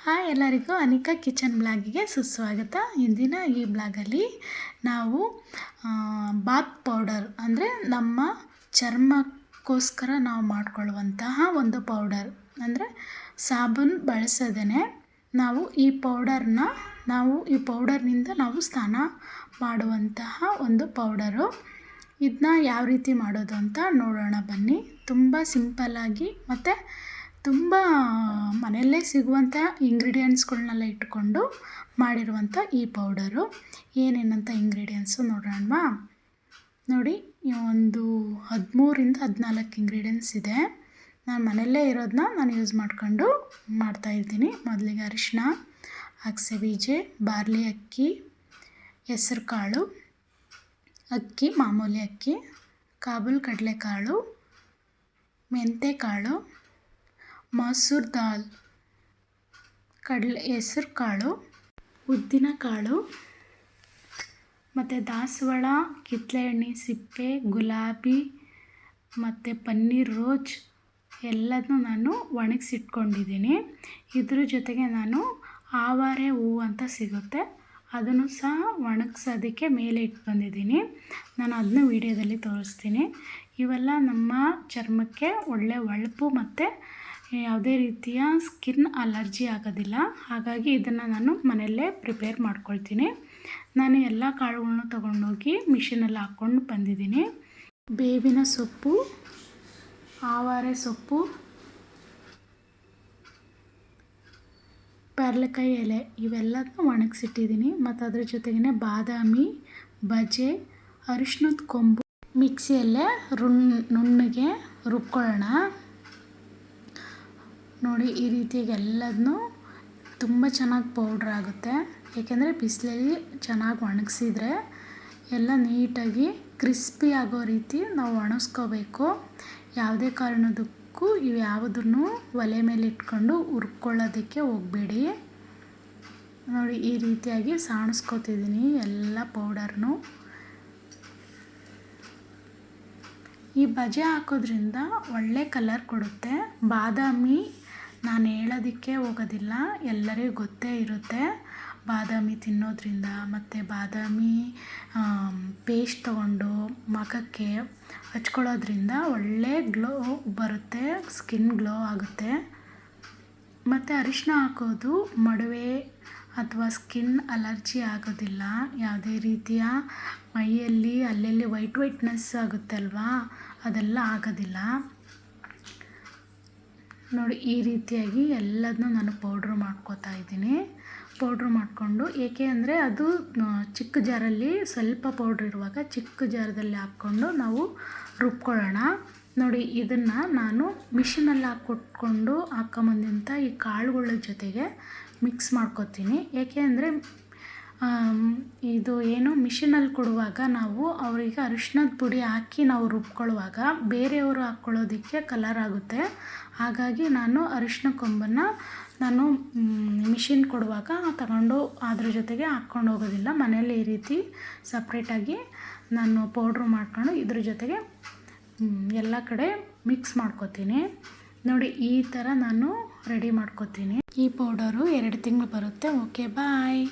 Hi ಎಲ್ಲರಿಗೂ Anika kitchen ಬ್ಲಾಗಿಗೆ ಸುಸ್ವಾಗತ. ಇಂದಿನ ಈ ಬ್ಲಾಗಲ್ಲಿ ನಾವು ಬಾತ್ ಪೌಡರ್ ಅಂದರೆ ನಮ್ಮ ಚರ್ಮಕ್ಕೋಸ್ಕರ ನಾವು ಮಾಡಿಕೊಳ್ಳುವಂತಹ ಒಂದು ಪೌಡರ್ ಅಂದರೆ ಸಾಬೂನು ಬಳಸದೇ ನಾವು ಈ ಪೌಡರ್ನಿಂದ ನಾವು ಸ್ನಾನ ಮಾಡುವಂತಹ ಒಂದು ಪೌಡರು. ಇದನ್ನ ಯಾವ ರೀತಿ ಮಾಡೋದು ಅಂತ ನೋಡೋಣ ಬನ್ನಿ. ತುಂಬ ಸಿಂಪಲ್ಲಾಗಿ ಮತ್ತು ತುಂಬ ಮನೆಯಲ್ಲೇ ಸಿಗುವಂಥ ಇಂಗ್ರೀಡಿಯೆಂಟ್ಸ್ಗಳನ್ನೆಲ್ಲ ಇಟ್ಕೊಂಡು ಮಾಡಿರುವಂಥ ಈ ಪೌಡರು. ಏನೇನಂತ ಇಂಗ್ರೀಡಿಯೆಂಟ್ಸು ನೋಡೋಣವಾ? ನೋಡಿ, ಒಂದು 13-14 ಇಂಗ್ರೀಡಿಯೆಂಟ್ಸ್ ಇದೆ. ನಾನು ಮನೆಯಲ್ಲೇ ಇರೋದನ್ನ ನಾನು ಯೂಸ್ ಮಾಡ್ಕೊಂಡು ಮಾಡ್ತಾಯಿದ್ದೀನಿ. ಮೊದಲಿಗೆ ಅರಿಶಿನ, ಅಗಸೆ ಬೀಜ, ಬಾರ್ಲಿ ಅಕ್ಕಿ, ಹೆಸರು ಕಾಳು, ಅಕ್ಕಿ ಮಾಮೂಲಿ ಅಕ್ಕಿ, ಕಾಬೂಲ್ ಕಡಲೆಕಾಳು, ಮೆಂತೆಕಾಳು, ಮಸೂರ್ ದಾಲ್, ಹೆಸರು ಕಾಳು, ಉದ್ದಿನ ಕಾಳು ಮತ್ತು ದಾಸವಾಳ, ಕಿತ್ತಳೆ ಎಣ್ಣೆ ಸಿಪ್ಪೆ, ಗುಲಾಬಿ ಮತ್ತು ಪನ್ನೀರ್ ರೋಜ್ ಎಲ್ಲದನ್ನೂ ನಾನು ಒಣಗಿಸಿಟ್ಕೊಂಡಿದ್ದೀನಿ. ಇದ್ರ ಜೊತೆಗೆ ನಾನು ಆವಾರೆ ಹೂವು ಅಂತ ಸಿಗುತ್ತೆ, ಅದನ್ನು ಸಹ ಒಣಗಿಸೋದಕ್ಕೆ ಮೇಲೆ ಇಟ್ಟು ಬಂದಿದ್ದೀನಿ. ನಾನು ಅದನ್ನು ವಿಡಿಯೋದಲ್ಲಿ ತೋರಿಸ್ತೀನಿ. ಇವೆಲ್ಲ ನಮ್ಮ ಚರ್ಮಕ್ಕೆ ಒಳ್ಳೆ ಹೊಳಪು ಮತ್ತು ಯಾವುದೇ ರೀತಿಯ ಸ್ಕಿನ್ ಅಲರ್ಜಿ ಆಗೋದಿಲ್ಲ. ಹಾಗಾಗಿ ಇದನ್ನು ನಾನು ಮನೆಯಲ್ಲೇ ಪ್ರಿಪೇರ್ ಮಾಡ್ಕೊಳ್ತೀನಿ. ನಾನು ಎಲ್ಲ ಕಾಳುಗಳನ್ನೂ ತೊಗೊಂಡೋಗಿ ಮಿಷಿನಲ್ಲಿ ಹಾಕ್ಕೊಂಡು ಬಂದಿದ್ದೀನಿ. ಬೇವಿನ ಸೊಪ್ಪು, ಆವಾರೆ ಸೊಪ್ಪು, ಪೇರಳೆಕಾಯಿ ಎಲೆ ಇವೆಲ್ಲದನ್ನೂ ಒಣಗಿಸಿಟ್ಟಿದ್ದೀನಿ. ಮತ್ತು ಅದ್ರ ಜೊತೆಗೇ ಬಾದಾಮಿ, ಬಜೆ, ಅರಿಶಿನದ ಕೊಂಬು ಮಿಕ್ಸಿಯಲ್ಲೇ ನುಣ್ಣಗೆ ರುಬ್ಕೊಳ್ಳೋಣ. ನೋಡಿ, ಈ ರೀತಿಯಾಗಿ ಎಲ್ಲದನ್ನೂ ತುಂಬ ಚೆನ್ನಾಗಿ ಪೌಡ್ರ್ ಆಗುತ್ತೆ. ಏಕೆಂದರೆ ಬಿಸಿಲಲ್ಲಿ ಚೆನ್ನಾಗಿ ಒಣಗಿಸಿದ್ರೆ ಎಲ್ಲ ನೀಟಾಗಿ ಕ್ರಿಸ್ಪಿ ಆಗೋ ರೀತಿ ನಾವು ಒಣಗಿಸ್ಕೋಬೇಕು. ಯಾವುದೇ ಕಾರಣಕ್ಕೂ ಇವು ಯಾವುದನ್ನು ಒಲೆ ಮೇಲೆ ಇಟ್ಕೊಂಡು ಹುರ್ಕೊಳ್ಳೋದಕ್ಕೆ ಹೋಗಬೇಡಿ. ನೋಡಿ, ಈ ರೀತಿಯಾಗಿ ಸಾಣಿಸ್ಕೊತಿದ್ದೀನಿ ಎಲ್ಲ ಪೌಡರ್ನು. ಈ ಬಜೆ ಹಾಕೋದ್ರಿಂದ ಒಳ್ಳೆ ಕಲರ್ ಕೊಡುತ್ತೆ. ಬಾದಾಮಿ ನಾನು ಹೇಳೋದಕ್ಕೆ ಹೋಗೋದಿಲ್ಲ, ಎಲ್ಲರಿಗೂ ಗೊತ್ತೇ ಇರುತ್ತೆ. ಬಾದಾಮಿ ತಿನ್ನೋದ್ರಿಂದ ಮತ್ತು ಬಾದಾಮಿ ಪೇಸ್ಟ್ ತೊಗೊಂಡು ಮುಖಕ್ಕೆ ಹಚ್ಕೊಳ್ಳೋದ್ರಿಂದ ಒಳ್ಳೆ ಗ್ಲೋ ಬರುತ್ತೆ, ಸ್ಕಿನ್ ಗ್ಲೋ ಆಗುತ್ತೆ. ಮತ್ತು ಅರಿಶಿನ ಹಾಕೋದು ಮೊಡವೆ ಅಥವಾ ಸ್ಕಿನ್ ಅಲರ್ಜಿ ಆಗೋದಿಲ್ಲ. ಯಾವುದೇ ರೀತಿಯ ಮೈಯಲ್ಲಿ ಅಲ್ಲಲ್ಲಿ ವೈಟ್ನೆಸ್ ಆಗುತ್ತೆ ಅಲ್ವಾ, ಅದೆಲ್ಲ ಆಗೋದಿಲ್ಲ. ನೋಡಿ, ಈ ರೀತಿಯಾಗಿ ಎಲ್ಲದನ್ನೂ ನಾನು ಪೌಡ್ರ್ ಮಾಡ್ಕೋತಾ ಇದ್ದೀನಿ. ಪೌಡ್ರ್ ಮಾಡಿಕೊಂಡು, ಏಕೆ ಅಂದರೆ ಅದು ಚಿಕ್ಕ ಜಾರಲ್ಲಿ ಸ್ವಲ್ಪ ಪೌಡ್ರ್ ಇರುವಾಗ ಚಿಕ್ಕ ಜಾರದಲ್ಲಿ ಹಾಕ್ಕೊಂಡು ನಾವು ರುಬ್ಕೊಳ್ಳೋಣ. ನೋಡಿ, ಇದನ್ನು ನಾನು ಮಿಷಿನಲ್ಲಿ ಹಾಕ್ಕೊಟ್ಕೊಂಡು ಹಾಕ್ಕೊಂಬಂದಂಥ ಈ ಕಾಳುಗಳ ಜೊತೆಗೆ ಮಿಕ್ಸ್ ಮಾಡ್ಕೊತೀನಿ. ಏಕೆ ಅಂದರೆ ಇದು ಏನು ಮಿಷಿನಲ್ಲಿ ಕೊಡುವಾಗ ನಾವು ಅವರಿಗೆ ಅರಿಶಿನದ ಪುಡಿ ಹಾಕಿ ನಾವು ರುಬ್ಕೊಳ್ಳುವಾಗ ಬೇರೆಯವರು ಹಾಕ್ಕೊಳ್ಳೋದಕ್ಕೆ ಕಲರ್ ಆಗುತ್ತೆ. ಹಾಗಾಗಿ ನಾನು ಅರಿಶಿನ ಕೊಂಬನ್ನು ನಾನು ಮಿಷಿನ್ ಕೊಡುವಾಗ ತಗೊಂಡು ಅದ್ರ ಜೊತೆಗೆ ಹಾಕ್ಕೊಂಡು ಹೋಗೋದಿಲ್ಲ. ಮನೆಯಲ್ಲಿ ಈ ರೀತಿ ಸಪ್ರೇಟಾಗಿ ನಾನು ಪೌಡ್ರ್ ಮಾಡ್ಕೊಂಡು ಇದ್ರ ಜೊತೆಗೆ ಎಲ್ಲ ಕಡೆ ಮಿಕ್ಸ್ ಮಾಡ್ಕೊತೀನಿ. ನೋಡಿ, ಈ ಥರ ನಾನು ರೆಡಿ ಮಾಡ್ಕೊತೀನಿ. ಈ ಪೌಡರು 2 ತಿಂಗಳು ಬರುತ್ತೆ. ಓಕೆ, ಬಾಯ್.